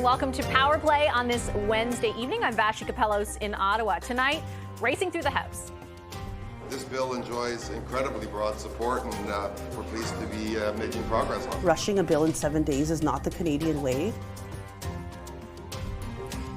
and welcome to Power Play on this Wednesday evening. I'm Vashi Kapelos in Ottawa. Tonight, racing through the House. This bill enjoys incredibly broad support, and we're pleased to be making progress on it. Rushing a bill in 7 days is not the Canadian way.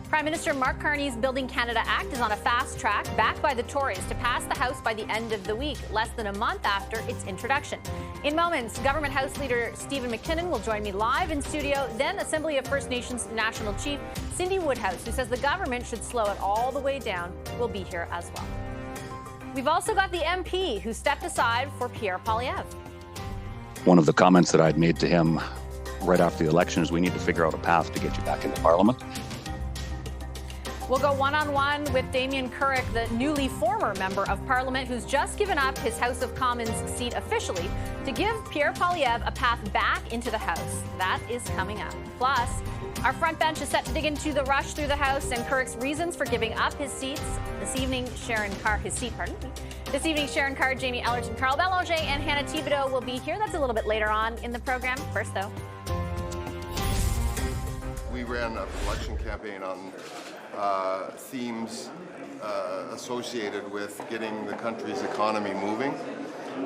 Prime Minister Mark Carney's Building Canada Act is on a fast track, backed by the Tories, to pass the House by the end of the week, less than a month after its introduction. In moments, Government House Leader Steve McKinnon will join me live in studio. Then Assembly of First Nations National Chief Cindy Woodhouse, who says the government should slow it all the way down, will be here as well. We've also got the MP who stepped aside for Pierre Poilievre. One of the comments that I'd made to him right after the election is we need to figure out a path to get you back into Parliament. We'll go one-on-one with Damien Currick, the newly former member of Parliament who's just given up his House of Commons seat officially to give Pierre Poilievre a path back into the House. That is coming up. Plus, our front bench is set to dig into the rush through the House and Currick's reasons for giving up his seats. This evening, Sharon Carr, Jamie Ellerton, Carl Belanger, and Hannah Thibodeau will be here. That's a little bit later on in the program. First, though. We ran an election campaign on themes associated with getting the country's economy moving,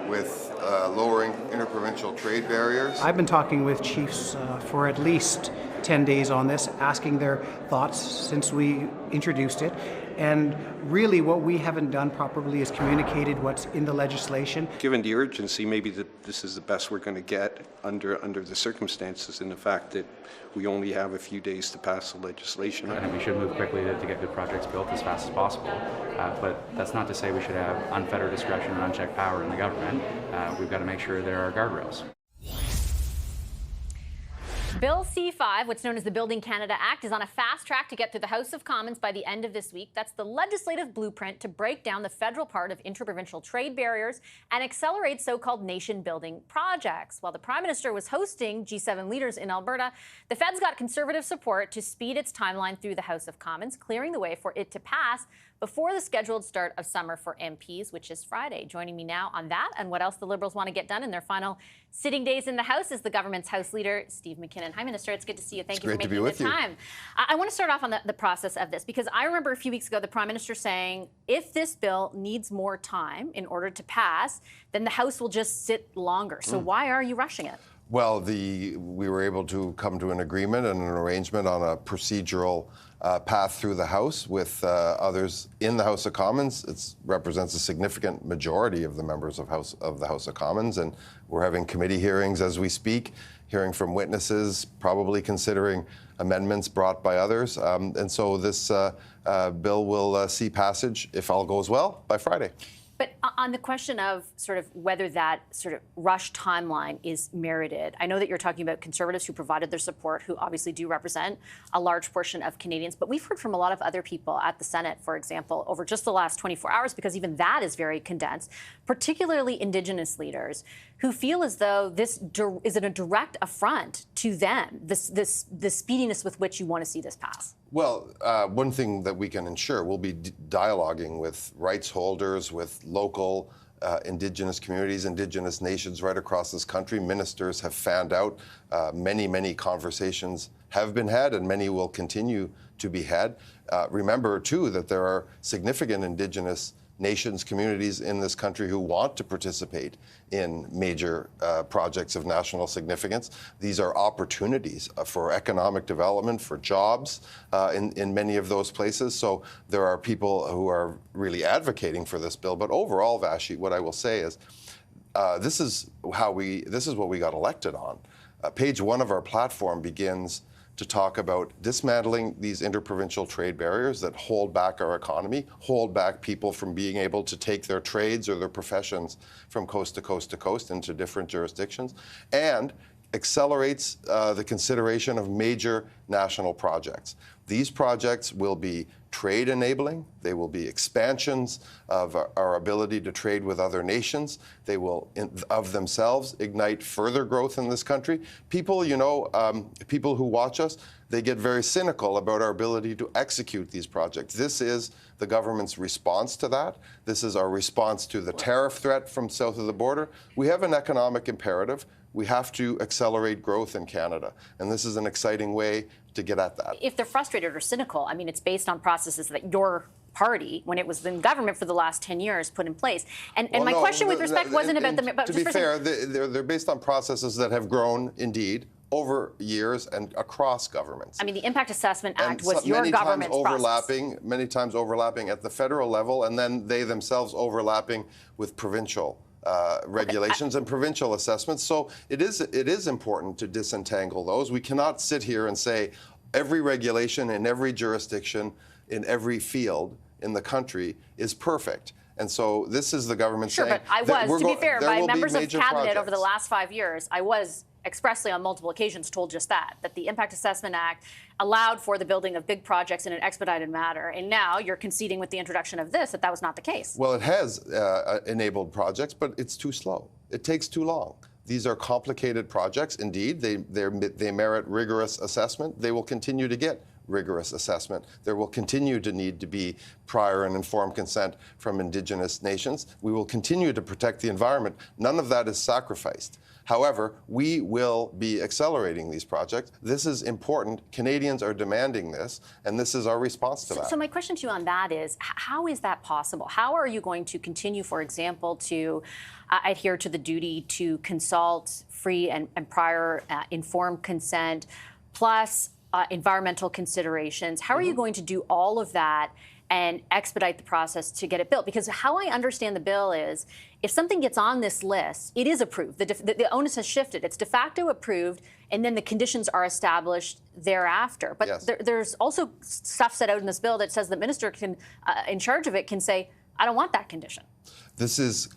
with lowering interprovincial trade barriers. I've been talking with chiefs for at least 10 days on this, asking their thoughts since we introduced it. And really what we haven't done properly is communicated what's in the legislation. Given the urgency, maybe this is the best we're going to get under the circumstances, and the fact that we only have a few days to pass the legislation. And we should move quickly to get good projects built as fast as possible. But that's not to say we should have unfettered discretion or unchecked power in the government. We've got to make sure there are guardrails. Bill C-5, what's known as the Building Canada Act, is on a fast track to get through the House of Commons by the end of this week. That's the legislative blueprint to break down the federal part of interprovincial trade barriers and accelerate so-called nation-building projects. While the Prime Minister was hosting G7 leaders in Alberta, the Fed's got Conservative support to speed its timeline through the House of Commons, clearing the way for it to pass before the scheduled start of summer for MPs, which is Friday. Joining me now on that and what else the Liberals want to get done in their final sitting days in the House is the government's House Leader, Steve McKinnon. Hi, Minister. It's good to see you. Thank you for making the time. I want to start off on the process of this, because I remember a few weeks ago the Prime Minister saying if this bill needs more time in order to pass, then the House will just sit longer. So why are you rushing it? Well, we were able to come to an agreement and an arrangement on a procedural path through the House with others in the House of Commons. It represents a significant majority of the members of the House of Commons, and we're having committee hearings as we speak, hearing from witnesses, probably considering amendments brought by others. And so this bill will see passage, if all goes well, by Friday. But on the question of sort of whether that sort of rush timeline is merited, I know that you're talking about Conservatives who provided their support, who obviously do represent a large portion of Canadians. But we've heard from a lot of other people at the Senate, for example, over just the last 24 hours, because even that is very condensed, particularly Indigenous leaders who feel as though this is a direct affront to them, the speediness with which you want to see this pass. Well, one thing that we can ensure, we'll be dialoguing with rights holders, with local Indigenous communities, Indigenous nations right across this country. Ministers have fanned out. Many conversations have been had, and many will continue to be had. Remember, too, that there are significant Indigenous nations, communities in this country who want to participate in major projects of national significance. These are opportunities for economic development, for jobs in many of those places. So there are people who are really advocating for this bill. But overall, Vashi, what I will say is this is what we got elected on. Page 1 of our platform begins to talk about dismantling these interprovincial trade barriers that hold back our economy, hold back people from being able to take their trades or their professions from coast to coast to coast into different jurisdictions, and accelerates the consideration of major national projects. These projects will be trade enabling. They will be expansions of our ability to trade with other nations. They will, of themselves, ignite further growth in this country. People, people who watch us, they get very cynical about our ability to execute these projects. This is the government's response to that. This is our response to the tariff threat from south of the border. We have an economic imperative. We have to accelerate growth in Canada. And this is an exciting way to get at that. If they're frustrated or cynical, I mean, it's based on processes that your party, when it was in government for the last 10 years, put in place. And my question with respect wasn't about the... To be fair, they're based on processes that have grown, indeed, over years and across governments. I mean, the Impact Assessment Act was your government's process. Many times overlapping at the federal level, and then they themselves overlapping with provincial regulations and provincial assessments. So it is important to disentangle those. We cannot sit here and say every regulation in every jurisdiction, in every field in the country is perfect. And so this is the government saying... Sure, but I was, to be fair, by members of cabinet over the last 5 years, I was expressly on multiple occasions told just that the Impact Assessment Act allowed for the building of big projects in an expedited manner. And now you're conceding with the introduction of this that was not the case. Well, it has enabled projects, but it's too slow. It takes too long. These are complicated projects. Indeed, they merit rigorous assessment. They will continue to get rigorous assessment. There will continue to need to be prior and informed consent from Indigenous nations. We will continue to protect the environment. None of that is sacrificed. However, we will be accelerating these projects. This is important. Canadians are demanding this, and this is our response to that. So my question to you on that is, how is that possible? How are you going to continue, for example, to adhere to the duty to consult free and prior informed consent, plus environmental considerations? How are you going to do all of that and expedite the process to get it built? Because how I understand the bill is, if something gets on this list, it is approved. The onus has shifted. It's de facto approved, and then the conditions are established thereafter. But yes, there's also stuff set out in this bill that says the minister can, in charge of it, can say, I don't want that condition. This is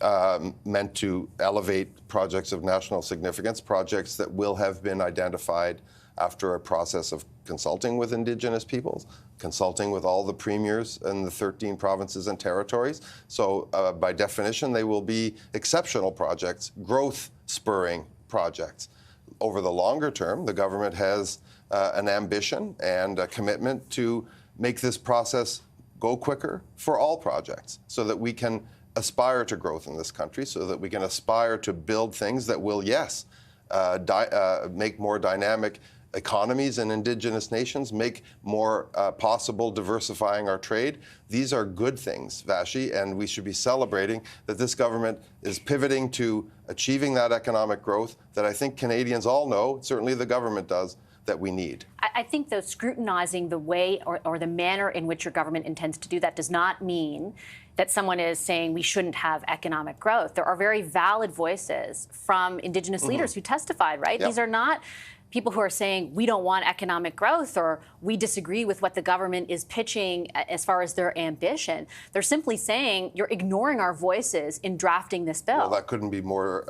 meant to elevate projects of national significance, projects that will have been identified after a process of consulting with Indigenous peoples, consulting with all the premiers in the 13 provinces and territories. So by definition, they will be exceptional projects, growth-spurring projects. Over the longer term, the government has an ambition and a commitment to make this process go quicker for all projects so that we can aspire to growth in this country, so that we can aspire to build things that will, yes, make more dynamic economies in Indigenous nations, make more possible diversifying our trade. These are good things, Vashi, and we should be celebrating that this government is pivoting to achieving that economic growth that I think Canadians all know, certainly the government does, that we need. I think, though, scrutinizing the way or the manner in which your government intends to do that does not mean that someone is saying we shouldn't have economic growth. There are very valid voices from Indigenous leaders who testified, right? Yep. These are not people who are saying we don't want economic growth or we disagree with what the government is pitching as far as their ambition. They're simply saying you're ignoring our voices in drafting this bill. Well, that couldn't be more.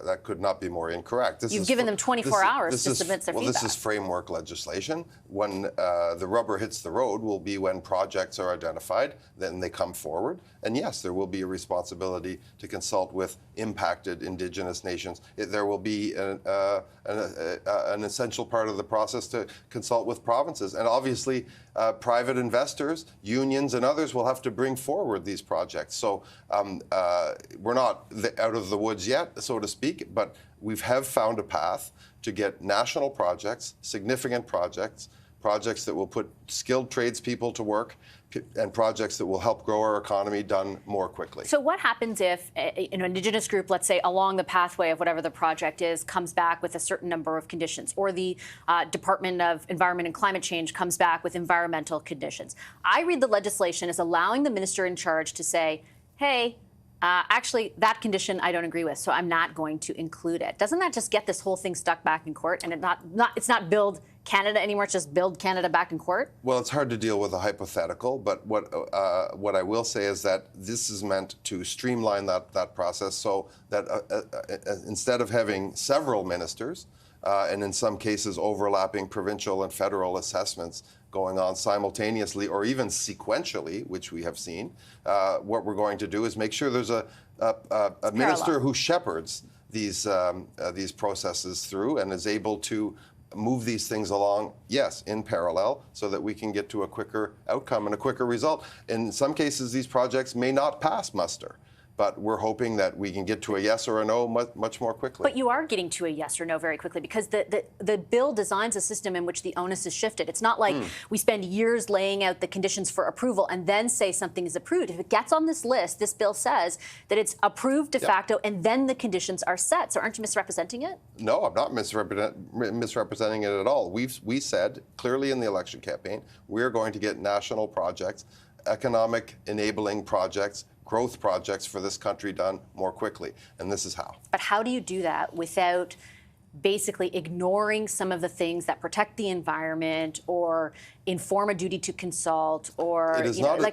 That could not be more incorrect. You've given them 24 hours to submit their feedback. This is framework legislation. When the rubber hits the road will be when projects are identified, then they come forward. And yes, there will be a responsibility to consult with impacted Indigenous nations. There will be an essential part of the process to consult with provinces. And obviously, private investors, unions, and others will have to bring forward these projects. So we're not out of the woods yet, so to speak, but we have found a path to get national projects, significant projects, projects that will put skilled tradespeople to work, and projects that will help grow our economy done more quickly. So what happens if an Indigenous group, let's say along the pathway of whatever the project is, comes back with a certain number of conditions, or the Department of Environment and Climate Change comes back with environmental conditions? I read the legislation as allowing the minister in charge to say, hey, actually, that condition I don't agree with, so I'm not going to include it. Doesn't that just get this whole thing stuck back in court, and it's not build Canada anymore, it's just build Canada back in court? Well, it's hard to deal with a hypothetical, but what I will say is that this is meant to streamline that process so that instead of having several ministers, and in some cases overlapping provincial and federal assessments going on simultaneously or even sequentially, which we have seen, what we're going to do is make sure there's a minister who shepherds these processes through and is able to move these things along, yes, in parallel, so that we can get to a quicker outcome and a quicker result. In some cases, these projects may not pass muster, but we're hoping that we can get to a yes or a no much more quickly. But you are getting to a yes or no very quickly because the bill designs a system in which the onus is shifted. It's not like we spend years laying out the conditions for approval and then say something is approved. If it gets on this list, this bill says that it's approved de facto and then the conditions are set. So aren't you misrepresenting it? No, I'm not misrepresenting it at all. We said clearly in the election campaign, we're going to get national projects, economic enabling projects, growth projects for this country done more quickly, and this is how. But how do you do that without basically ignoring some of the things that protect the environment or inform a duty to consult or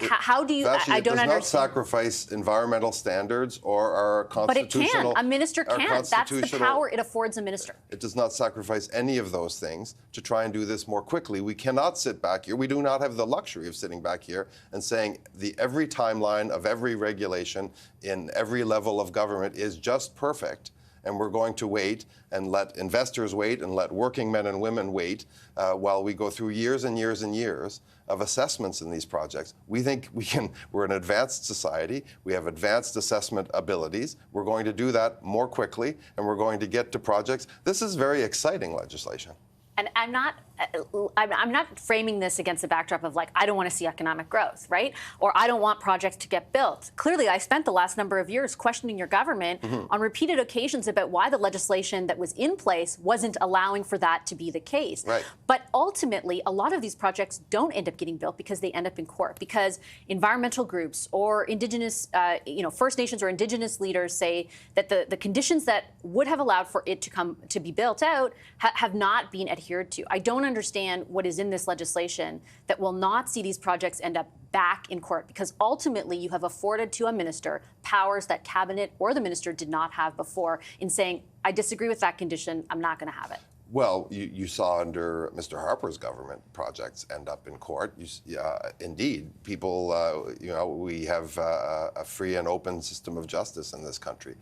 how do you I don't understand. It does not sacrifice environmental standards or our constitutional. But it can. A minister can. That's the power it affords a minister. It does not sacrifice any of those things to try and do this more quickly. We cannot sit back here. We do not have the luxury of sitting back here and saying every timeline of every regulation in every level of government is just perfect. And we're going to wait and let investors wait and let working men and women wait while we go through years and years and years of assessments in these projects. We think we're an advanced society. We have advanced assessment abilities. We're going to do that more quickly, and we're going to get to projects. This is very exciting legislation. And I'm not framing this against the backdrop of I don't want to see economic growth, right? Or I don't want projects to get built. Clearly, I spent the last number of years questioning your government on repeated occasions about why the legislation that was in place wasn't allowing for that to be the case. Right. But ultimately, a lot of these projects don't end up getting built because they end up in court because environmental groups or Indigenous, First Nations or Indigenous leaders say that the conditions that would have allowed for it to be built out have not been adhered to. I don't understand what is in this legislation that will not see these projects end up back in court because ultimately you have afforded to a minister powers that cabinet or the minister did not have before in saying, I disagree with that condition, I'm not going to have it. Well, you saw under Mr. Harper's government projects end up in court. Indeed, people, we have a free and open system of justice in this country.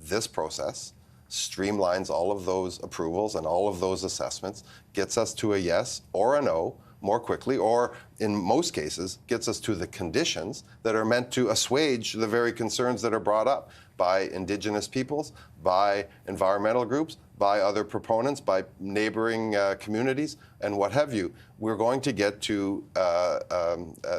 This process streamlines all of those approvals and all of those assessments, gets us to a yes or a no more quickly, or in most cases, gets us to the conditions that are meant to assuage the very concerns that are brought up by Indigenous peoples, by environmental groups, by other proponents, by neighboring communities, and what have you. We're going to get to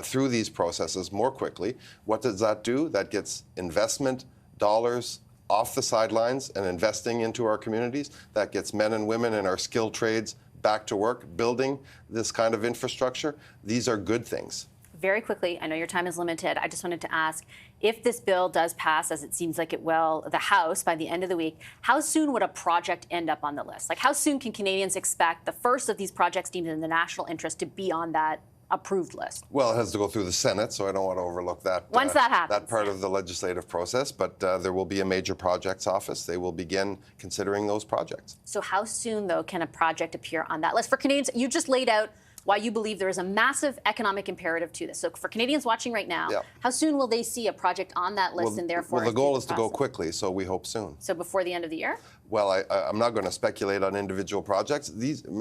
through these processes more quickly. What does that do? That gets investment dollars off the sidelines and investing into our communities. That gets men and women in our skilled trades back to work, building this kind of infrastructure. These are good things. Very quickly, I know your time is limited. I just wanted to ask, if this bill does pass, as it seems like it will, the House by the end of the week, how soon would a project end up on the list? How soon can Canadians expect the first of these projects deemed in the national interest to be on that approved list? Well, it has to go through the Senate, so I don't want to overlook that. Once that happens. That part of the legislative process, but there will be a major projects office. They will begin considering those projects. So how soon, though, can a project appear on that list? For Canadians, you just laid out why you believe there is a massive economic imperative to this. So for Canadians watching right now, how soon will they see a project on that list and therefore... Well, the goal is to go quickly, so we hope soon. So before the end of the year? Well, I'm not going to speculate on individual projects.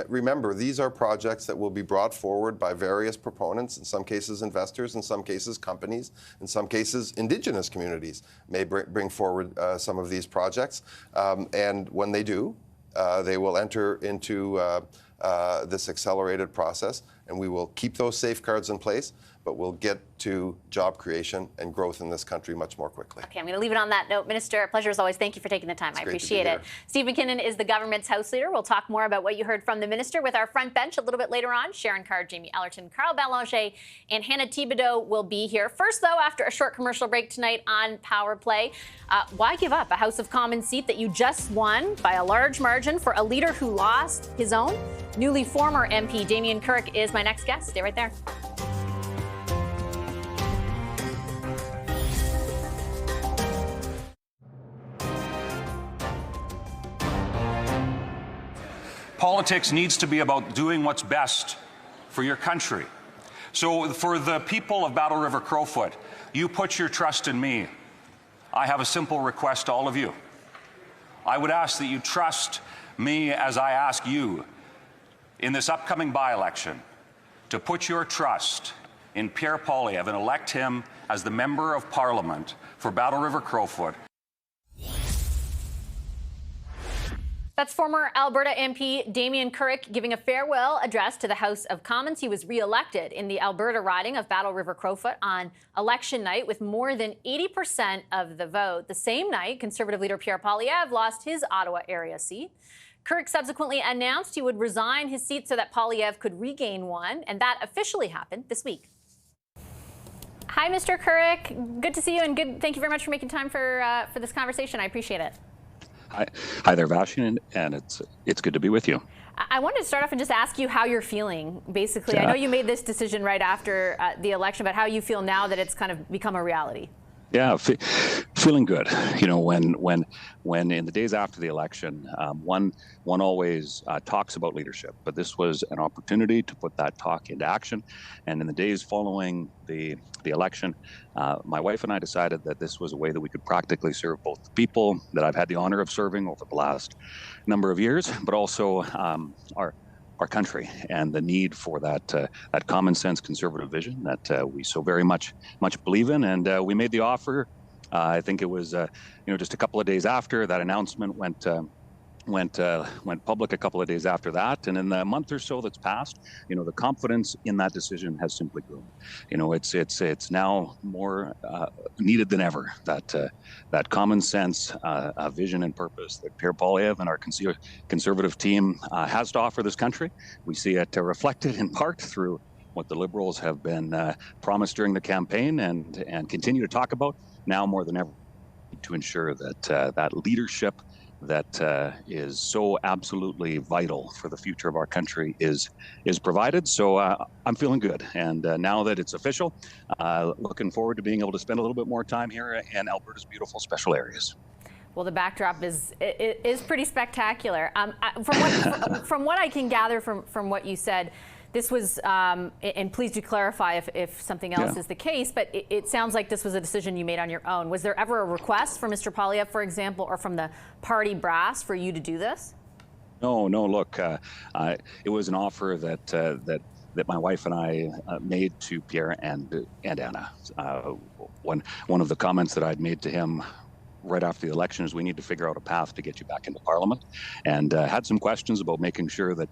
Remember, these are projects that will be brought forward by various proponents, in some cases investors, in some cases companies, in some cases Indigenous communities may bring forward some of these projects. And when they do, they will enter into this accelerated process, and we will keep those safeguards in place, but we'll get to job creation and growth in this country much more quickly. Okay, I'm going to leave it on that note. Minister, a pleasure as always. Thank you for taking the time. I appreciate it. Steve McKinnon is the government's House Leader. We'll talk more about what you heard from the minister with our front bench a little bit later on. Sharon Carr, Jamie Ellerton, Carl Bélanger, and Hannah Thibodeau will be here. First, though, after a short commercial break tonight on Power Play, why give up a House of Commons seat that you just won by a large margin for a leader who lost his own? Newly former MP Damien Kirk is my next guest. Stay right there. Politics needs to be about doing what's best for your country. So for the people of Battle River Crowfoot, you put your trust in me. I have a simple request to all of you. I would ask that you trust me as I ask you in this upcoming by-election to put your trust in Pierre Poilievre and elect him as the Member of Parliament for Battle River Crowfoot. That's former Alberta MP Damien Currick giving a farewell address to the House of Commons. He was re-elected in the Alberta riding of Battle River Crowfoot on election night with more than 80% of the vote. The same night, Conservative leader Pierre Poilievre lost his Ottawa area seat. Currick subsequently announced he would resign his seat so that Poilievre could regain one, and that officially happened this week. Hi, Mr. Currick. Good to see you, and thank you very much for making time for this conversation. I appreciate it. Hi there, Vashti, and it's good to be with you. I wanted to start off and just ask you how you're feeling, basically. Yeah. I know you made this decision right after the election, but how you feel now that it's kind of become a reality. Yeah, feeling good. You know, when in the days after the election, one always talks about leadership, but this was an opportunity to put that talk into action. And in the days following the election, my wife and I decided that this was a way that we could practically serve both the people that I've had the honor of serving over the last number of years, but also our country and the need for that common sense conservative vision that we so very much believe in. And we made the offer. I think it was just a couple of days after that announcement went public, a couple of days after that, and in the month or so that's passed, the confidence in that decision has simply grown. It's now more needed than ever, that common sense vision and purpose that Pierre Poilievre and our conservative team has to offer this country. We see it reflected in part through what the Liberals have been promised during the campaign and continue to talk about now more than ever, to ensure that that leadership that is so absolutely vital for the future of our country is provided. So I'm feeling good. And now that it's official, looking forward to being able to spend a little bit more time here in Alberta's beautiful special areas. Well, the backdrop is pretty spectacular. From what I can gather from what you said, this was, and please do clarify if something else is the case, but it sounds like this was a decision you made on your own. Was there ever a request from Mr. Poilievre, for example, or from the party brass for you to do this? No. Look, It was an offer that my wife and I made to Pierre and Anna. One of the comments that I'd made to him right after the election is we need to figure out a path to get you back into Parliament, and had some questions about making sure that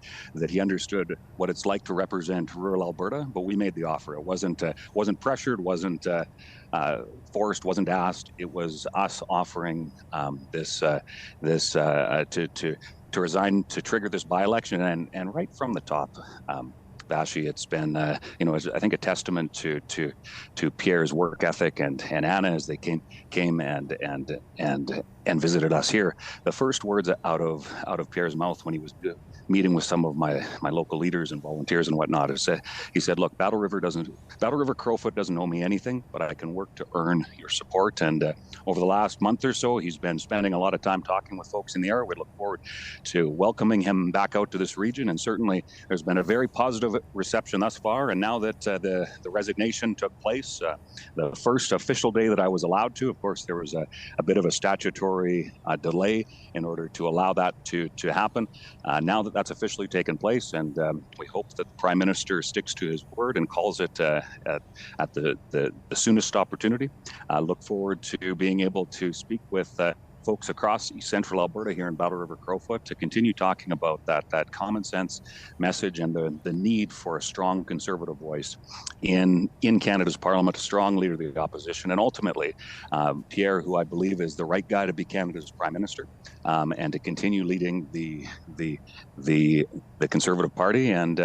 he understood what it's like to represent rural Alberta. But we made the offer. It wasn't pressured, wasn't forced, wasn't asked. It was us offering this to resign to trigger this by-election, and right from the top. Vashi, it's been, I think, a testament to Pierre's work ethic and Anna as they came and visited us here. The first words out of Pierre's mouth when he was meeting with some of my local leaders and volunteers and whatnot he said, "Look, Battle River Crowfoot doesn't owe me anything, but I can work to earn your support." And over the last month or so, he's been spending a lot of time talking with folks in the area. We look forward to welcoming him back out to this region, and certainly there's been a very positive reception thus far. And now that the resignation took place, the first official day that I was allowed to, of course, there was a bit of a statutory delay in order to allow that to happen. Now that that's officially taken place, and we hope that the Prime Minister sticks to his word and calls it at the soonest opportunity. Look forward to being able to speak with folks across East Central Alberta here in Battle River Crowfoot to continue talking about that common sense message and the need for a strong conservative voice in Canada's Parliament, a strong leader of the opposition, and ultimately Pierre, who I believe is the right guy to be Canada's Prime Minister, and to continue leading the Conservative Party. And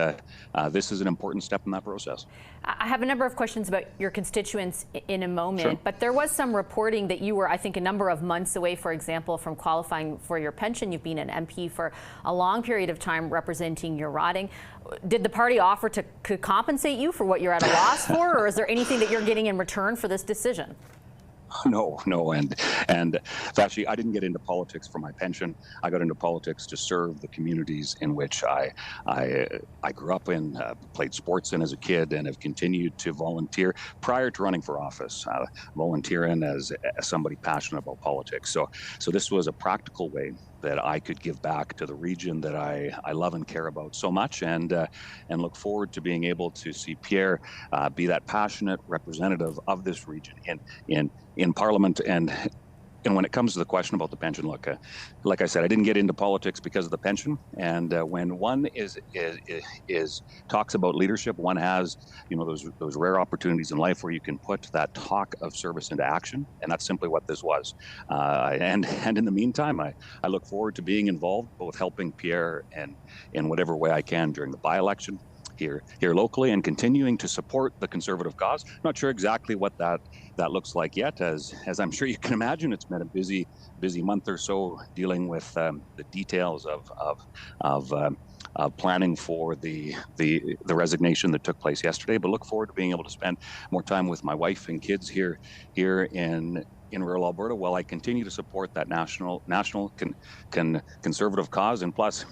this is an important step in that process. I have a number of questions about your constituents in a moment, Sure. but there was some reporting that you were, I think, a number of months away, for example, from qualifying for your pension. You've been an MP for a long period of time representing your riding. Did the party offer to compensate you for what you're at a loss for, or is there anything that you're getting in return for this decision? No, and actually, I didn't get into politics for my pension. I got into politics to serve the communities in which I grew up in, played sports in as a kid, and have continued to volunteer prior to running for office. Volunteering as somebody passionate about politics. So this was a practical way that I could give back to the region that I love and care about so much, and look forward to being able to see Pierre be that passionate representative of this region in Parliament. And when it comes to the question about the pension, look, like I said, I didn't get into politics because of the pension. And when one talks about leadership, one has, those rare opportunities in life where you can put that talk of service into action, and that's simply what this was. And in the meantime, I look forward to being involved, both helping Pierre and in whatever way I can during the by-election here locally, and continuing to support the Conservative cause. Not sure exactly what that looks like yet, as I'm sure you can imagine. It's been a busy month or so dealing with the details of planning for the resignation that took place yesterday. But look forward to being able to spend more time with my wife and kids here in rural Alberta, while I continue to support that national Conservative cause. And plus,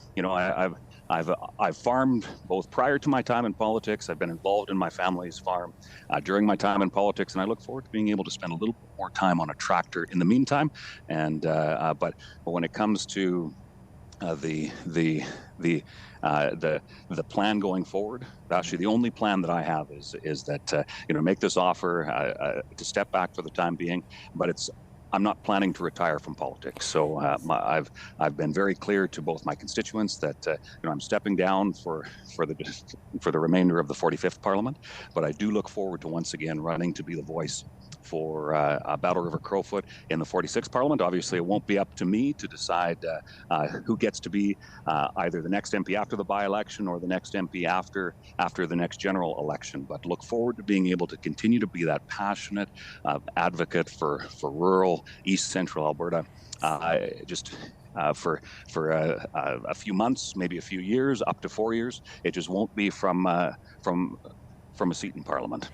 I've farmed both prior to my time in politics. I've been involved in my family's farm during my time in politics, and I look forward to being able to spend a little bit more time on a tractor in the meantime. And but when it comes to the plan going forward, actually the only plan that I have is that make this offer to step back for the time being, but I'm not planning to retire from politics. So I've been very clear to both my constituents that I'm stepping down for the remainder of the 45th Parliament, but I do look forward to once again running to be the voice for Battle River Crowfoot in the 46th Parliament. Obviously, it won't be up to me to decide who gets to be either the next MP after the by-election or the next MP after the next general election. But look forward to being able to continue to be that passionate advocate for rural East Central Alberta. For a few months, maybe a few years, up to 4 years. It just won't be from a seat in Parliament.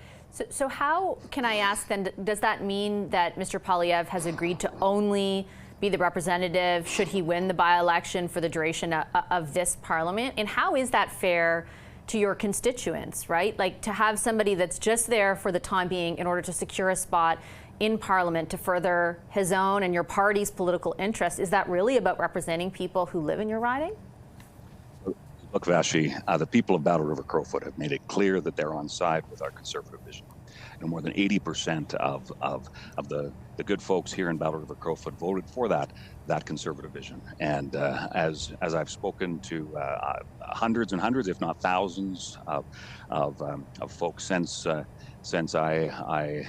So how, can I ask then, does that mean that Mr. Poilievre has agreed to only be the representative should he win the by-election for the duration of this Parliament? And how is that fair to your constituents, right? Like, to have somebody that's just there for the time being in order to secure a spot in Parliament to further his own and your party's political interests, is that really about representing people who live in your riding? Look, Vashi, the people of Battle River Crowfoot have made it clear that they're on side with our Conservative vision. More than 80% of the good folks here in Battle River Crowfoot voted for that Conservative vision. And as I've spoken to hundreds and hundreds, if not thousands, of folks since I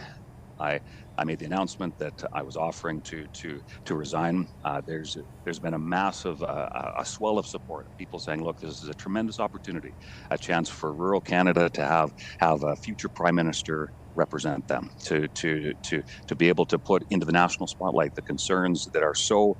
made the announcement that I was offering to resign. There's been a massive a swell of support. People saying, "Look, this is a tremendous opportunity, a chance for rural Canada to have a future Prime Minister represent them, to be able to put into the national spotlight the concerns that are so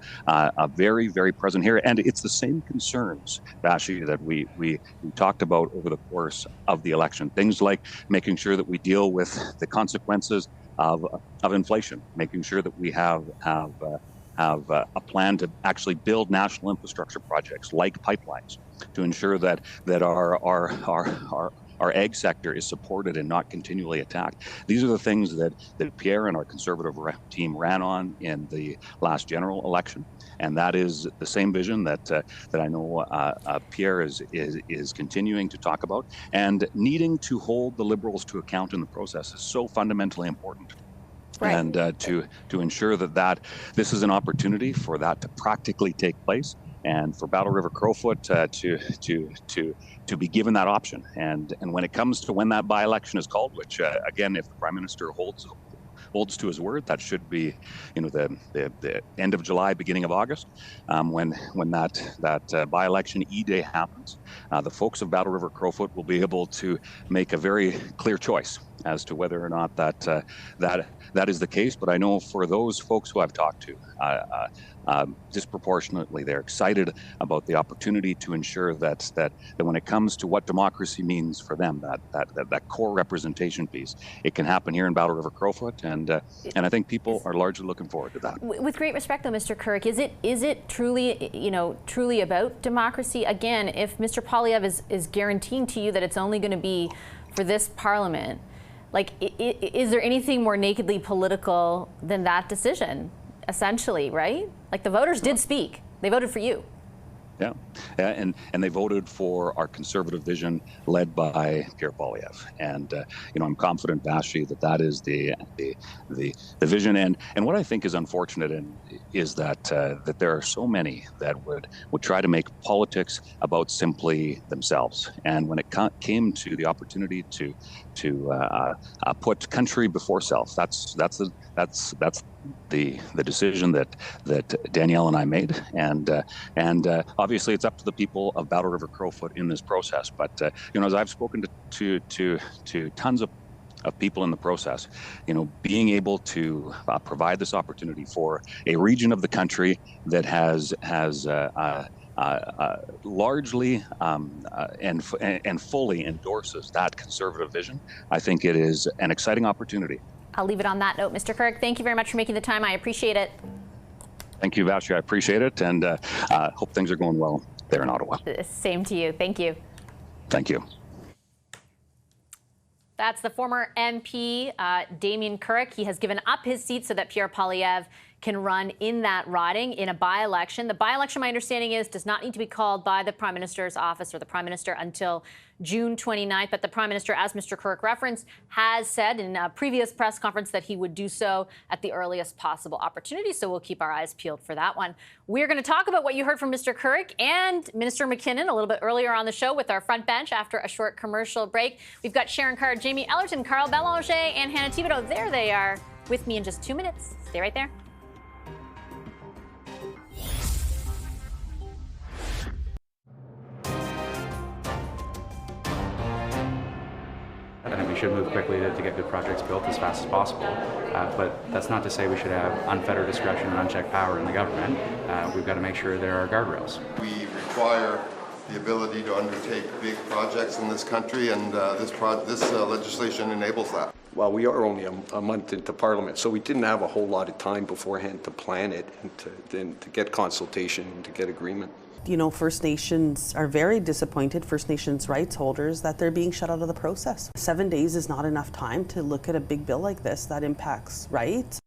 very, very present here." And it's the same concerns, Vashi, that we talked about over the course of the election. Things like making sure that we deal with the consequences of inflation, making sure that we have a plan to actually build national infrastructure projects like pipelines, to ensure that our ag sector is supported and not continually attacked. These are the things that Pierre and our Conservative team ran on in the last general election. And that is the same vision that I know Pierre is continuing to talk about. And needing to hold the Liberals to account in the process is so fundamentally important. Right. And to ensure that this is an opportunity for that to practically take place, and for Battle River Crowfoot to be given that option. And when it comes to when that by-election is called, which again, if the Prime Minister holds to his word, that should be, the end of July, beginning of August, when that by-election E-Day happens. The folks of Battle River Crowfoot will be able to make a very clear choice as to whether or not that is the case. But I know for those folks who I've talked to, disproportionately, they're excited about the opportunity to ensure that when it comes to what democracy means for them, that core representation piece, it can happen here in Battle River Crowfoot, and and I think people are largely looking forward to that. With great respect, though, Mr. Kirk, is it truly about democracy? Again, if Mr. Poilievre is guaranteeing to you that it's only going to be for this Parliament, like, is there anything more nakedly political than that decision? Essentially, right? Like, the voters did speak; they voted for you. Yeah, and they voted for our conservative vision led by Pierre Poilievre, and I'm confident, Vashi, that is the vision. And what I think is unfortunate is that there are so many that would try to make politics about simply themselves. And when it came to the opportunity to put country before self, that's the decision that Danielle and I made, and obviously it's up to the people of Battle River Crowfoot in this process. But as I've spoken to tons of people in the process, being able to provide this opportunity for a region of the country that has largely and fully endorses that conservative vision, I think it is an exciting opportunity. I'll leave it on that note. Mr. Kirk, thank you very much for making the time. I appreciate it. Thank you, Vashi. I appreciate it, and hope things are going well there in Ottawa. Same to you. Thank you. Thank you. That's the former MP, Damien Carrick. He has given up his seat so that Pierre Poilievre can run in that riding in a by-election. The by-election, my understanding is, does not need to be called by the Prime Minister's office or the Prime Minister until June 29th. But the Prime Minister, as Mr. Carrick referenced, has said in a previous press conference that he would do so at the earliest possible opportunity. So we'll keep our eyes peeled for that one. We're going to talk about what you heard from Mr. Carrick and Minister McKinnon a little bit earlier on the show with our front bench after a short commercial break. We've got Sharon Carr, Jamie Ellerton, Carl Belanger, and Hannah Thibodeau. There they are with me in just 2 minutes. Stay right there. I think we should move quickly to get good projects built as fast as possible. But that's not to say we should have unfettered discretion and unchecked power in the government. We've got to make sure there are guardrails. We require the ability to undertake big projects in this country, and this legislation enables that. Well, we are only a month into Parliament, so we didn't have a whole lot of time beforehand to plan it and to get consultation and to get agreement. First Nations are very disappointed, First Nations rights holders, that they're being shut out of the process. 7 days is not enough time to look at a big bill like this that impacts rights.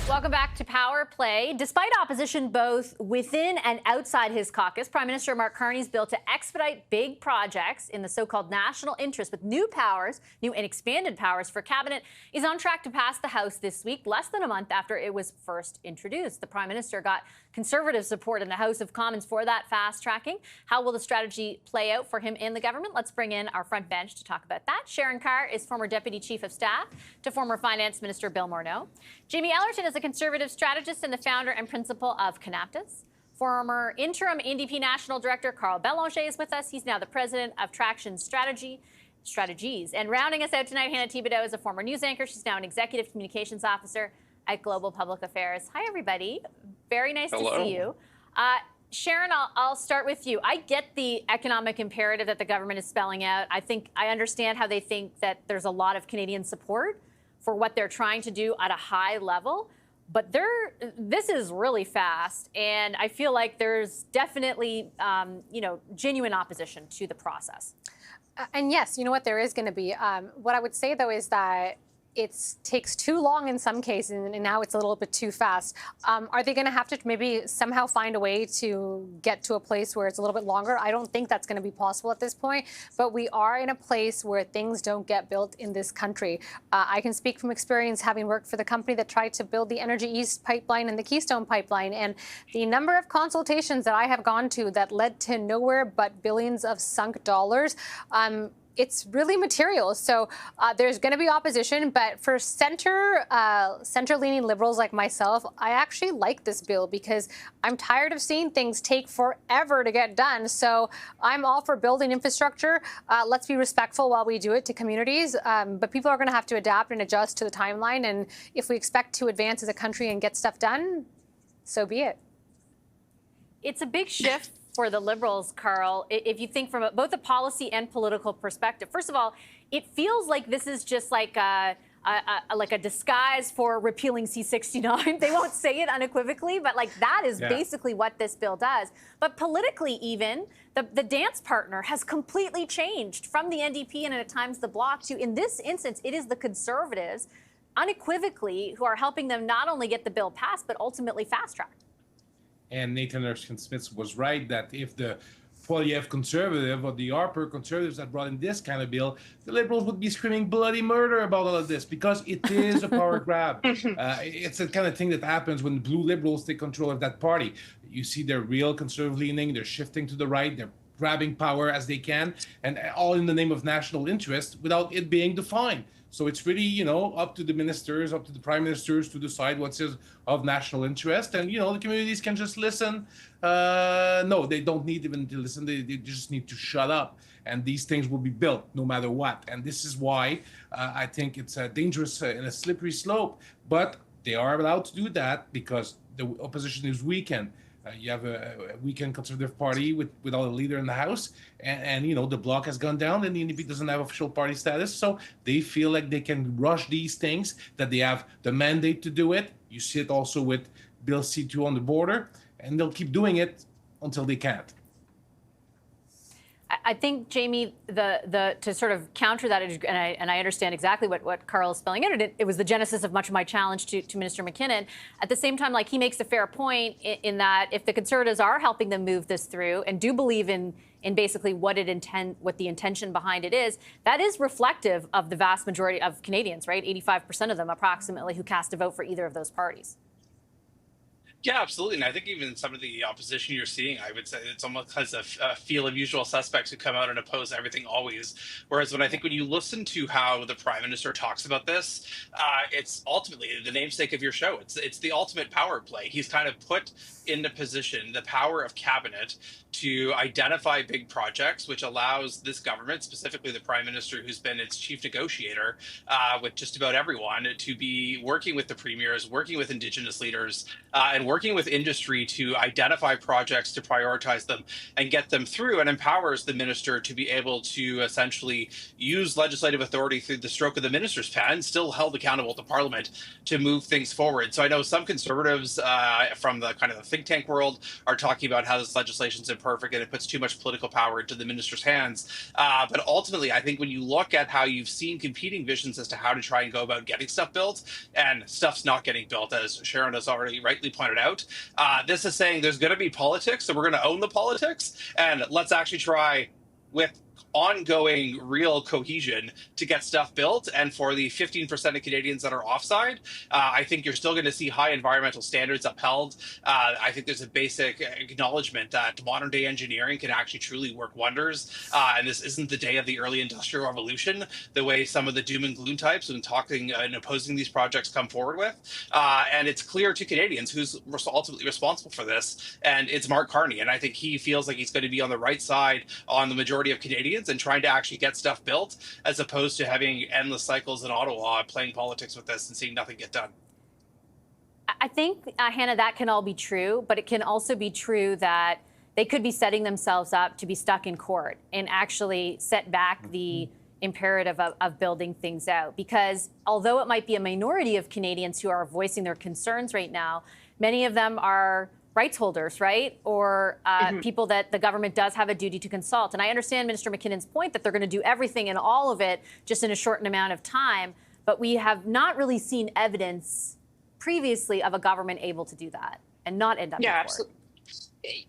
Welcome back to Power Play. Despite opposition both within and outside his caucus, Prime Minister Mark Carney's bill to expedite big projects in the so-called national interest with new and expanded powers for cabinet is on track to pass the House this week, less than a month after it was first introduced. The Prime Minister got Conservative support in the House of Commons for that fast tracking. How will the strategy play out for him in the government? Let's bring in our front bench to talk about that. Sharon Carr is former Deputy Chief of Staff to former Finance Minister Bill Morneau. Jamie Ellerton is a Conservative strategist and the founder and principal of Canaptus. Former interim NDP National Director Carl Belanger is with us. He's now the president of Traction Strategies. And rounding us out tonight, Hannah Thibodeau is a former news anchor. She's now an executive communications officer at Global Public Affairs. Hi, everybody. Very nice to see you. Sharon, I'll start with you. I get the economic imperative that the government is spelling out. I understand how they think that there's a lot of Canadian support for what they're trying to do at a high level. But this is really fast, and I feel like there's definitely, genuine opposition to the process. And yes, you know what, there is going to be. What I would say, though, is that it takes too long in some cases, and now it's a little bit too fast. Are they going to have to maybe somehow find a way to get to a place where it's a little bit longer? I don't think that's going to be possible at this point, but we are in a place where things don't get built in this country. I can speak from experience, having worked for the company that tried to build the Energy East pipeline and the Keystone pipeline, and the number of consultations that I have gone to that led to nowhere but billions of sunk dollars. It's really material. So there's going to be opposition, but for center-leaning liberals like myself, I actually like this bill because I'm tired of seeing things take forever to get done. So I'm all for building infrastructure. Let's be respectful while we do it to communities, but people are going to have to adapt and adjust to the timeline. And if we expect to advance as a country and get stuff done, so be it. It's a big shift for the Liberals, Carl, if you think from both a policy and political perspective. First of all, it feels like this is just like a disguise for repealing C-69. They won't say it unequivocally, but like that is basically what this bill does. But politically even, the dance partner has completely changed from the NDP and at times the Bloc to, in this instance, it is the Conservatives unequivocally who are helping them not only get the bill passed, but ultimately fast-tracked. And Nathan Erskine-Smith was right that if the Poilievre Conservative or the Harper Conservatives had brought in this kind of bill, the Liberals would be screaming bloody murder about all of this because it is a power grab. It's the kind of thing that happens when blue Liberals take control of that party. You see their real conservative leaning, they're shifting to the right, they're grabbing power as they can, and all in the name of national interest without it being defined. So it's really, you know, up to the ministers, up to the prime ministers to decide what's of national interest. And, you know, the communities can just listen. No, they don't need even to listen. They just need to shut up. And these things will be built no matter what. And this is why I think it's dangerous and a slippery slope. But they are allowed to do that because the opposition is weakened. You have a weakened Conservative Party without a leader in the House, and you know the Bloc has gone down, and the NDP doesn't have official party status, so they feel like they can rush these things, that they have the mandate to do it. You see it also with Bill C-2 on the border, and they'll keep doing it until they can't. I think, Jamie, to sort of counter that, and I understand exactly what Carl is spelling out, it was the genesis of much of my challenge to Minister McKinnon. At the same time, like, he makes a fair point in that if the Conservatives are helping them move this through and do believe in basically what the intention behind it is, that is reflective of the vast majority of Canadians, right? 85% of them approximately who cast a vote for either of those parties. Yeah, absolutely. And I think even some of the opposition you're seeing, I would say it's almost has a feel of usual suspects who come out and oppose everything always. Whereas when you listen to how the Prime Minister talks about this, it's ultimately the namesake of your show. It's the ultimate power play. He's kind of put into position the power of cabinet to identify big projects, which allows this government, specifically the Prime Minister, who's been its chief negotiator with just about everyone, to be working with the premiers, working with Indigenous leaders, and working with industry to identify projects, to prioritize them and get them through, and empowers the minister to be able to essentially use legislative authority through the stroke of the minister's pen, still held accountable to Parliament, to move things forward. So I know some Conservatives from the kind of the think tank world are talking about how this legislation is imperfect and it puts too much political power into the minister's hands. But ultimately, I think when you look at how you've seen competing visions as to how to try and go about getting stuff built, and stuff's not getting built, as Sharon has already rightly pointed out, this is saying there's going to be politics, so we're going to own the politics, and let's actually try with ongoing real cohesion to get stuff built. And for the 15% of Canadians that are offside, I think you're still going to see high environmental standards upheld. I think there's a basic acknowledgement that modern day engineering can actually truly work wonders. And this isn't the day of the early industrial revolution, the way some of the doom and gloom types and talking and opposing these projects come forward with. And it's clear to Canadians who's ultimately responsible for this. And it's Mark Carney. And I think he feels like he's going to be on the right side on the majority of Canadians and trying to actually get stuff built, as opposed to having endless cycles in Ottawa playing politics with this and seeing nothing get done. I think, Hannah, that can all be true, but it can also be true that they could be setting themselves up to be stuck in court and actually set back the imperative of building things out. Because although it might be a minority of Canadians who are voicing their concerns right now, many of them are rights holders, right? Or people that the government does have a duty to consult. And I understand Minister McKinnon's point that they're going to do everything and all of it just in a shortened amount of time. But we have not really seen evidence previously of a government able to do that and not end up in court. Absolutely.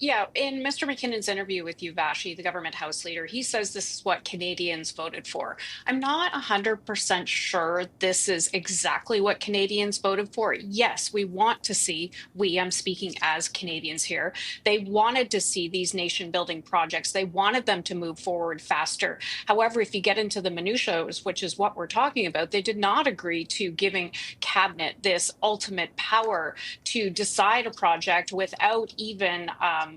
Yeah, in Mr. McKinnon's interview with you, Vashi, the government House leader, he says this is what Canadians voted for. I'm not 100% sure this is exactly what Canadians voted for. Yes, we want to see, I'm speaking as Canadians here, they wanted to see these nation building projects. They wanted them to move forward faster. However, if you get into the minutiae, which is what we're talking about, they did not agree to giving Cabinet this ultimate power to decide a project without even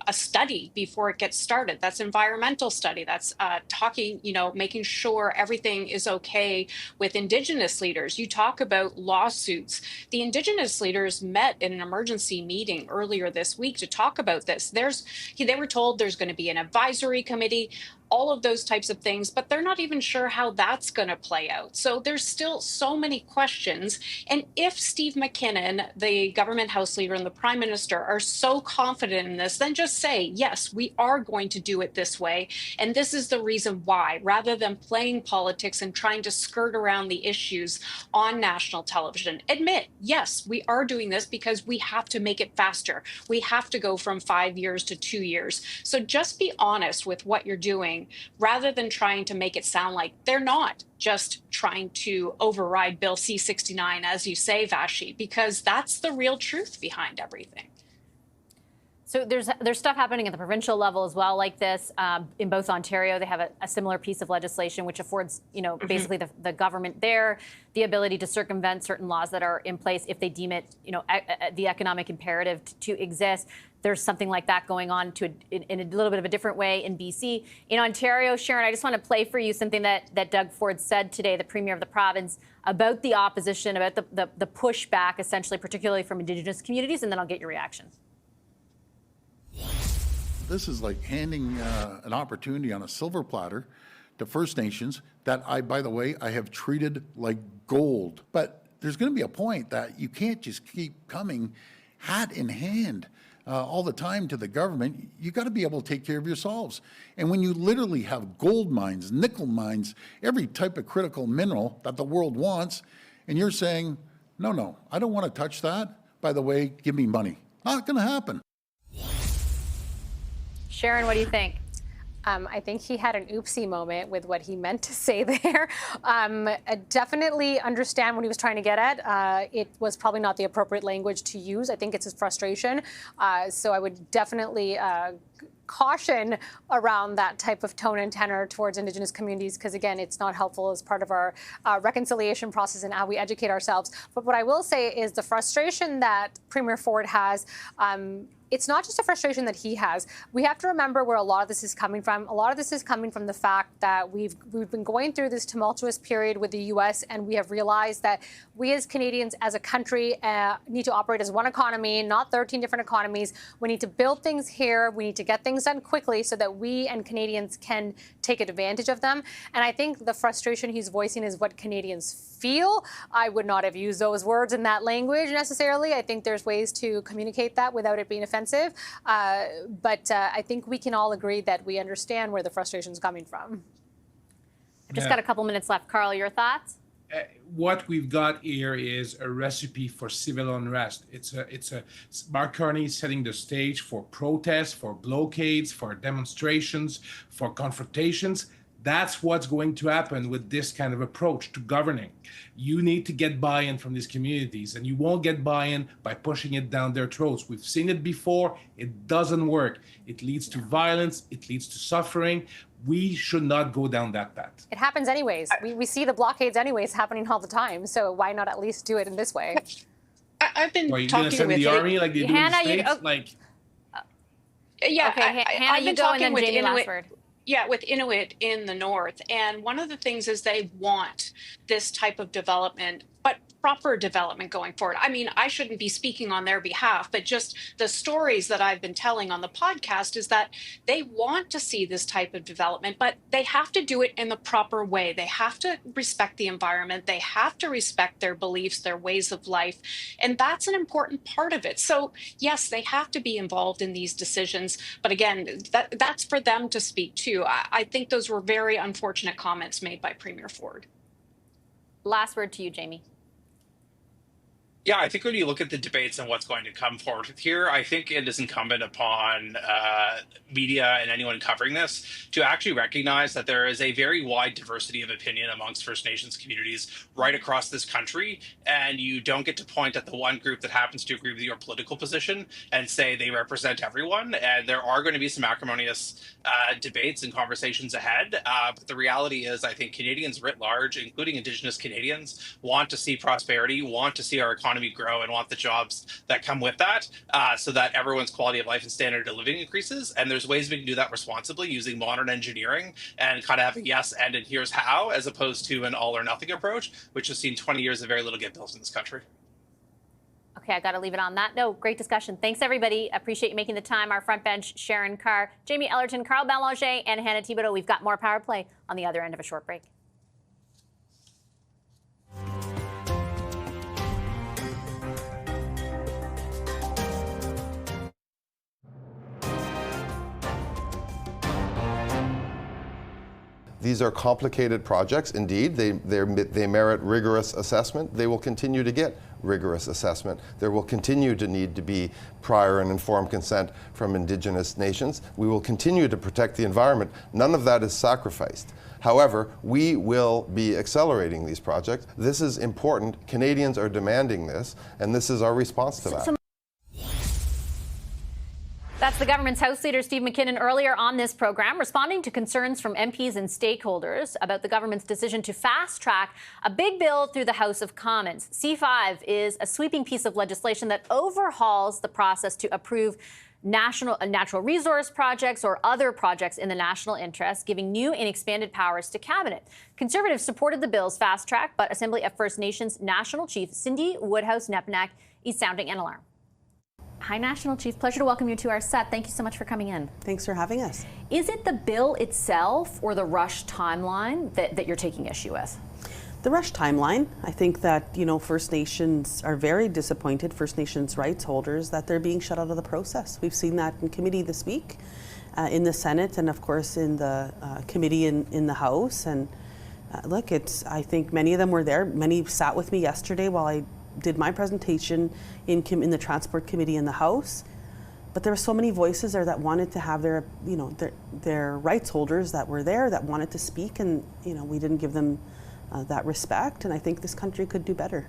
a study before it gets started. That's environmental study. That's talking, making sure everything is okay with Indigenous leaders. You talk about lawsuits. The Indigenous leaders met in an emergency meeting earlier this week to talk about this. They were told there's going to be an advisory committee. all of those types of things, but they're not even sure how that's going to play out. So there's still so many questions. And if Steve McKinnon, the government House Leader, and the Prime Minister are so confident in this, then just say, yes, we are going to do it this way. And this is the reason why, rather than playing politics and trying to skirt around the issues on national television. Admit, yes, we are doing this because we have to make it faster. We have to go from 5 years to 2 years. So just be honest with what you're doing rather than trying to make it sound like they're not just trying to override Bill C-69, as you say, Vashi, because that's the real truth behind everything. So there's stuff happening at the provincial level as well, like this. In both Ontario, they have a similar piece of legislation which affords, basically the government there the ability to circumvent certain laws that are in place if they deem it, the economic imperative to exist. There's something like that going on in a little bit of a different way in BC. In Ontario, Sharon, I just want to play for you something that Doug Ford said today, the Premier of the province, about the opposition, about the pushback, essentially, particularly from Indigenous communities, and then I'll get your reaction. This is like handing an opportunity on a silver platter to First Nations that by the way, I have treated like gold. But there's going to be a point that you can't just keep coming hat in hand all the time to the government. You got to be able to take care of yourselves. And when you literally have gold mines, nickel mines, every type of critical mineral that the world wants, and you're saying, no, I don't want to touch that. By the way, give me money. Not going to happen. Sharon, what do you think? I think he had an oopsie moment with what he meant to say there. I definitely understand what he was trying to get at. It was probably not the appropriate language to use. I think it's his frustration. So I would definitely caution around that type of tone and tenor towards Indigenous communities, because again, it's not helpful as part of our reconciliation process and how we educate ourselves. But what I will say is the frustration that Premier Ford has, it's not just a frustration that he has. We have to remember where a lot of this is coming from. A lot of this is coming from the fact that we've been going through this tumultuous period with the U.S. and we have realized that we as Canadians, as a country, need to operate as one economy, not 13 different economies. We need to build things here. We need to get things done quickly so that we and Canadians can take advantage of them. And I think the frustration he's voicing is what Canadians feel. I would not have used those words in that language necessarily. I think there's ways to communicate that without it being offensive. But I think we can all agree that we understand where the frustration is coming from. I've just got a couple minutes left. Carl, your thoughts? What we've got here is a recipe for civil unrest. Mark Carney is setting the stage for protests, for blockades, for demonstrations, for confrontations. That's what's going to happen with this kind of approach to governing. You need to get buy-in from these communities, and you won't get buy-in by pushing it down their throats. We've seen it before. It doesn't work. It leads to violence. It leads to suffering. We should not go down that path. It happens anyways. We see the blockades anyways happening all the time. So why not at least do it in this way? I've been Are you talking going to send with the army like they do in the States? Yeah, okay, Hannah, I've been you go, talking and then with Jamie Inuit. Lasford. Yeah, with Inuit in the north. And one of the things is they want this type of development, but proper development going forward. I mean, I shouldn't be speaking on their behalf, but just the stories that I've been telling on the podcast is that they want to see this type of development, but they have to do it in the proper way. They have to respect the environment. They have to respect their beliefs, their ways of life. And that's an important part of it. So yes, they have to be involved in these decisions. But again, that's for them to speak to. I think those were very unfortunate comments made by Premier Ford. Last word to you, Jamie. Yeah, I think when you look at the debates and what's going to come forward here, I think it is incumbent upon media and anyone covering this to actually recognize that there is a very wide diversity of opinion amongst First Nations communities right across this country. And you don't get to point at the one group that happens to agree with your political position and say they represent everyone. And there are going to be some acrimonious debates and conversations ahead. But the reality is, I think Canadians writ large, including Indigenous Canadians, want to see prosperity, want to see our economy grow, and want the jobs that come with that, so that everyone's quality of life and standard of living increases. And there's ways we can do that responsibly using modern engineering and kind of have a yes and here's how, as opposed to an all or nothing approach, which has seen 20 years of very little get built in this country. Okay, I got to leave it on that. No, great discussion. Thanks, everybody. Appreciate you making the time. Our front bench, Sharon Carr, Jamie Ellerton, Carl Belanger, and Hannah Thibodeau. We've got more Power Play on the other end of a short break. These are complicated projects, indeed. They merit rigorous assessment. They will continue to get rigorous assessment. There will continue to need to be prior and informed consent from Indigenous nations. We will continue to protect the environment. None of that is sacrificed. However, we will be accelerating these projects. This is important. Canadians are demanding this, and this is our response to that. That's the government's House Leader, Steve McKinnon, earlier on this program, responding to concerns from MPs and stakeholders about the government's decision to fast-track a big bill through the House of Commons. C5 is a sweeping piece of legislation that overhauls the process to approve natural resource projects or other projects in the national interest, giving new and expanded powers to Cabinet. Conservatives supported the bill's fast track, but Assembly of First Nations National Chief Cindy Woodhouse-Nepnack is sounding an alarm. Hi, National Chief. Pleasure to welcome you to our set. Thank you so much for coming in. Thanks for having us. Is it the bill itself or the rush timeline that you're taking issue with? The rush timeline. I think that, First Nations are very disappointed, First Nations rights holders, that they're being shut out of the process. We've seen that in committee this week, in the Senate, and of course in the committee in the House. And look, I think many of them were there. Many sat with me yesterday while I did my presentation in the Transport Committee in the House. But there were so many voices there that wanted to have their rights holders that were there that wanted to speak, and we didn't give them that respect, and I think this country could do better.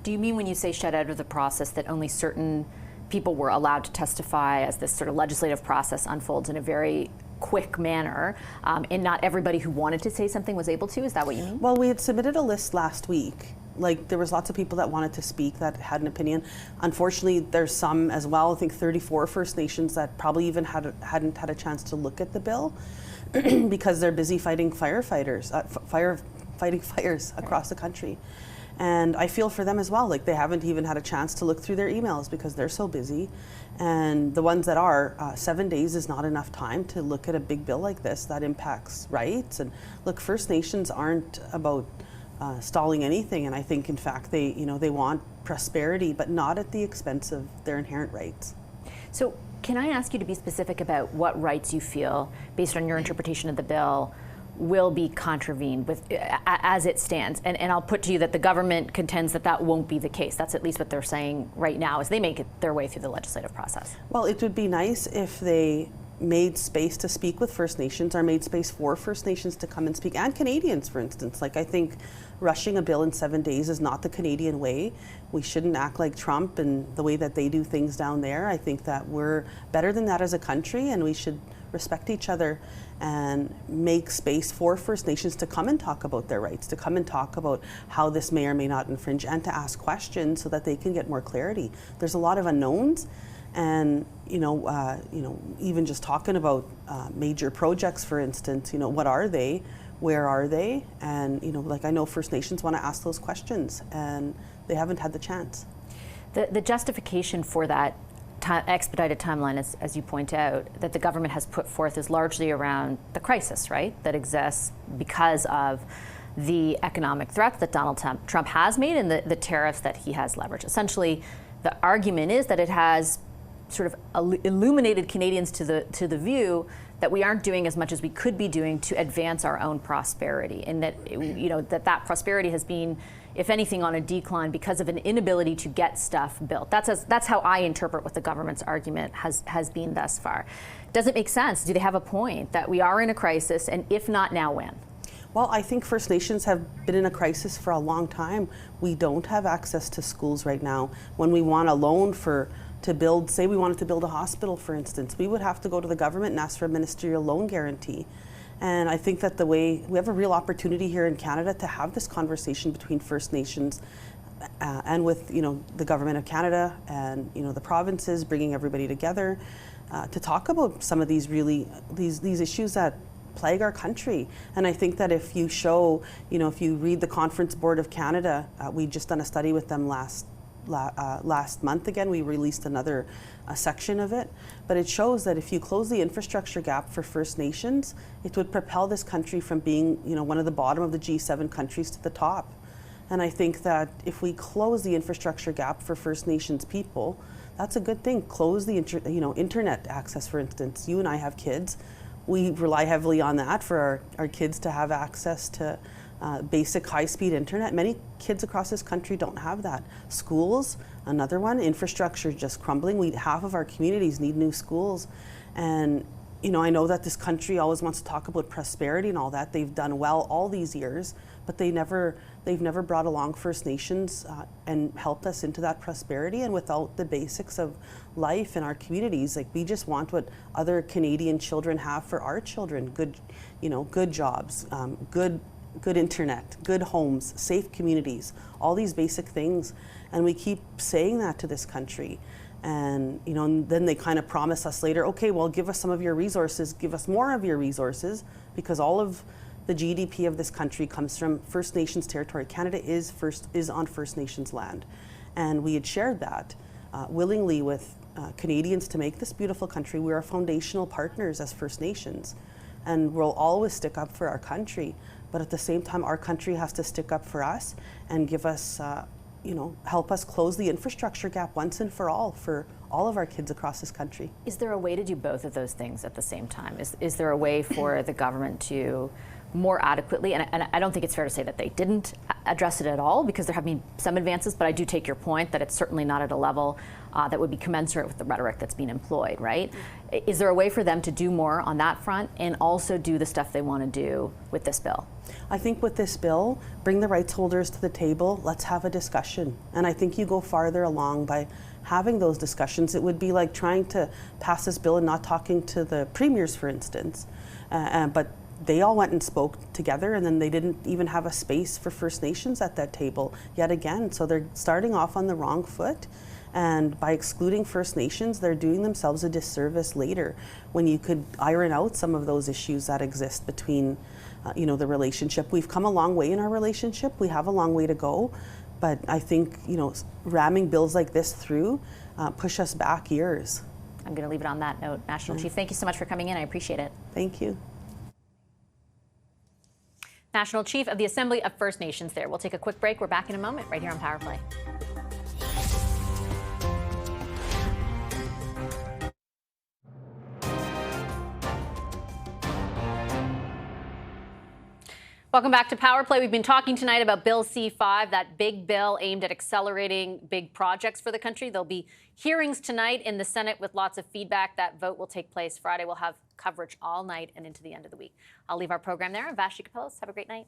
Do you mean when you say shut out of the process that only certain people were allowed to testify as this sort of legislative process unfolds in a very quick manner, and not everybody who wanted to say something was able to? Is that what you mean? Well, we had submitted a list last week. There was lots of people that wanted to speak, that had an opinion. Unfortunately, there's some as well, I think 34 First Nations that probably even hadn't had a chance to look at the bill because they're busy fighting fires across the country. And I feel for them as well. They haven't even had a chance to look through their emails because they're so busy. And the ones that are, 7 days is not enough time to look at a big bill like this that impacts rights. And look, First Nations aren't about stalling anything, and I think in fact they want prosperity, but not at the expense of their inherent rights. So can I ask you to be specific about what rights you feel, based on your interpretation of the bill, will be contravened as it stands? And I'll put to you that the government contends that won't be the case. That's at least what they're saying right now as they make their way through the legislative process. Well, it would be nice if they made space to speak with First Nations, or made space for First Nations to come and speak, and Canadians, for instance. I think rushing a bill in 7 days is not the Canadian way. We shouldn't act like Trump and the way that they do things down there. I think that we're better than that as a country, and we should respect each other and make space for First Nations to come and talk about their rights, to come and talk about how this may or may not infringe, and to ask questions so that they can get more clarity. There's a lot of unknowns. And even just talking about major projects, for instance, what are they? Where are they? And I know First Nations want to ask those questions, and they haven't had the chance. The justification for that expedited timeline, as you point out, that the government has put forth is largely around the crisis, right, that exists because of the economic threats that Donald Trump has made and the tariffs that he has leveraged. Essentially, the argument is that it has sort of illuminated Canadians to the view that we aren't doing as much as we could be doing to advance our own prosperity, and that that prosperity has been, if anything, on a decline because of an inability to get stuff built. That's how I interpret what the government's argument has been thus far. Does it make sense? Do they have a point that we are in a crisis, and if not now, when? Well, I think First Nations have been in a crisis for a long time. We don't have access to schools right now. When we want a loan to build, say we wanted to build a hospital, for instance, we would have to go to the government and ask for a ministerial loan guarantee. And I think that we have a real opportunity here in Canada to have this conversation between First Nations and with the government of Canada and the provinces, bringing everybody together to talk about some of these these issues that plague our country. And I think that if you show, if you read the Conference Board of Canada, we just done a study with them last last month again. We released another section of it, but it shows that if you close the infrastructure gap for First Nations, it would propel this country from being, one of the bottom of the G7 countries to the top. And I think that if we close the infrastructure gap for First Nations people, that's a good thing. Close the internet access, for instance. You and I have kids. We rely heavily on that for our kids to have access to basic high-speed internet. Many kids across this country don't have that. Schools, another one. Infrastructure just crumbling. Half of our communities need new schools. And I know that this country always wants to talk about prosperity and all that. They've done well all these years, but they've never brought along First Nations and helped us into that prosperity. And without the basics of life in our communities, we just want what other Canadian children have for our children: good jobs, good internet, good homes, safe communities, all these basic things. And we keep saying that to this country. And and then they kind of promise us later, okay, well, give us some of your resources, give us more of your resources, because all of the GDP of this country comes from First Nations territory. Canada is on First Nations land. And we had shared that willingly with Canadians to make this beautiful country. We are foundational partners as First Nations, and we'll always stick up for our country. But at the same time, our country has to stick up for us and give us help us close the infrastructure gap once and for all of our kids across this country. Is there a way to do both of those things at the same time? Is there a way for the government to more adequately, and I don't think it's fair to say that they didn't address it at all, because there have been some advances, but I do take your point that it's certainly not at a level that would be commensurate with the rhetoric that's being employed, right? Is there a way for them to do more on that front and also do the stuff they want to do with this bill? I think with this bill, bring the rights holders to the table, let's have a discussion. And I think you go farther along by having those discussions. It would be like trying to pass this bill and not talking to the premiers, for instance. But they all went and spoke together, and then they didn't even have a space for First Nations at that table yet again. So they're starting off on the wrong foot. And by excluding First Nations, they're doing themselves a disservice later, when you could iron out some of those issues that exist between the relationship. We've come a long way in our relationship. We have a long way to go. But I think, ramming bills like this through push us back years. I'm going to leave it on that note. National Chief, thank you so much for coming in. I appreciate it. Thank you. National Chief of the Assembly of First Nations there. We'll take a quick break. We're back in a moment right here on Power Play. Welcome back to Power Play. We've been talking tonight about Bill C-5, that big bill aimed at accelerating big projects for the country. There'll be hearings tonight in the Senate with lots of feedback. That vote will take place Friday. We'll have coverage all night and into the end of the week. I'll leave our program there. I'm Vashti Capellas. Have a great night.